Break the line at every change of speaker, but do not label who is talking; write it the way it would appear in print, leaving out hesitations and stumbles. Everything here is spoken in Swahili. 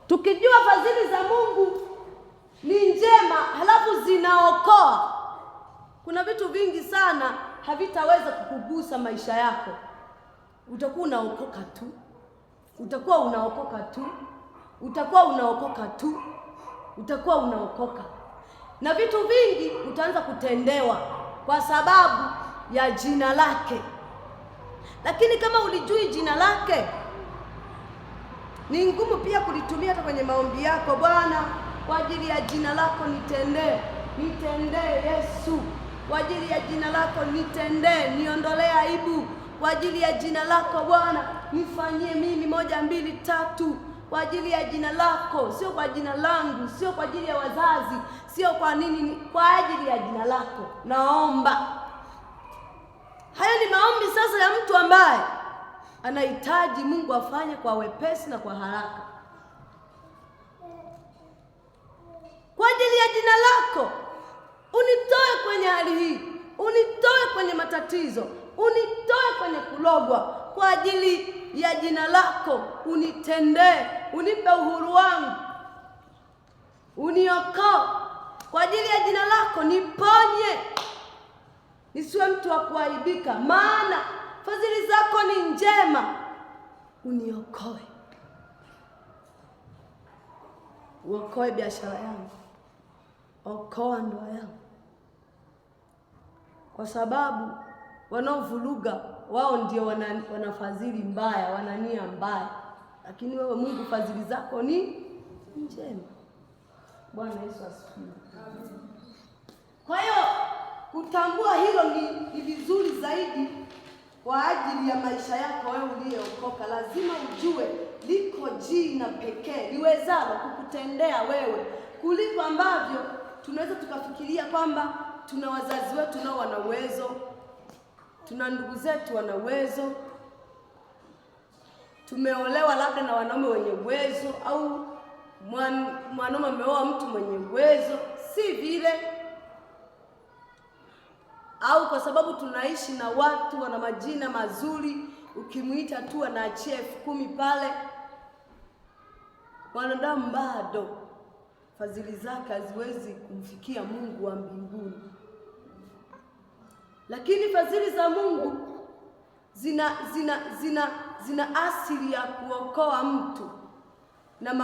Tukijua fadhili za Mungu ni njema halafu zinaokoa, kuna vitu vingi sana havitaweza kukugusa maisha yako. Utakuwa unaokoka tu, utakuwa unaokoka tu, utakuwa unaokoka tu, utakuwa unaokoka, na vitu vingi utaanza kutendewa kwa sababu ya jina lake. Lakini kama ulijui jina lake, ni ngumu pia kulitumia hata kwenye maombi yako. Bwana, kwa ajili ya jina lako nitendee, nitendee Yesu. Kwa ajili ya jina lako nitendee, niondolee aibu. Kwa ajili ya jina lako Bwana nifanyie mimi 1 2 3. Kwa ajili ya jina lako, sio kwa jina langu, sio kwa ajili ya wazazi, sio kwa nini, kwa ajili ya jina lako naomba. Haya ni maombi sasa ya mtu ambaye anahitaji Mungu afanye kwa wepesi na kwa haraka. Kwa ajili ya jina lako unitoe kwenye hali hii, unitoe kwenye matatizo, unitoe kwenye kulogwa. Kwa ajili ya jina lako unitendee, unipe uhuru wangu, uniokoe. Kwa ajili ya jina lako niponye, nisiwe mtu wa kuaibika, maana fadhili zako ni njema. Uniokoe, uokoe biashara yangu, okoa ndoa yangu, kwa sababu wanaovuruga wao ndio wana fadhili mbaya, wana nia mbaya. Lakini wewe Mungu, fadhili zako ni njema. Bwana Yesu asifiwe. Kwa hiyo kutambua hilo ni vizuri zaidi kwa ajili ya maisha yako wewe uliyeokoka. Lazima ujue liko jina pekee liwezalo kukutendea wewe, kuliko ambavyo tunaweza tukafikiria kwamba tuna wazazi wetu nao wana uwezo, tuna ndugu zetu wana uwezo, tumeolewa labda na wanaume wenye uwezo, au mwanaume ameoa mtu mwenye uwezo. Si vile. Au kwa sababu tunaishi na watu wana majina mazuri, ukimuita tu anaachia 10,000 pale. Wanadamu bado fadhili zake haziwezi kumfikia Mungu wa mbinguni. Lakini fadhili za Mungu zina asili ya kuokoa mtu na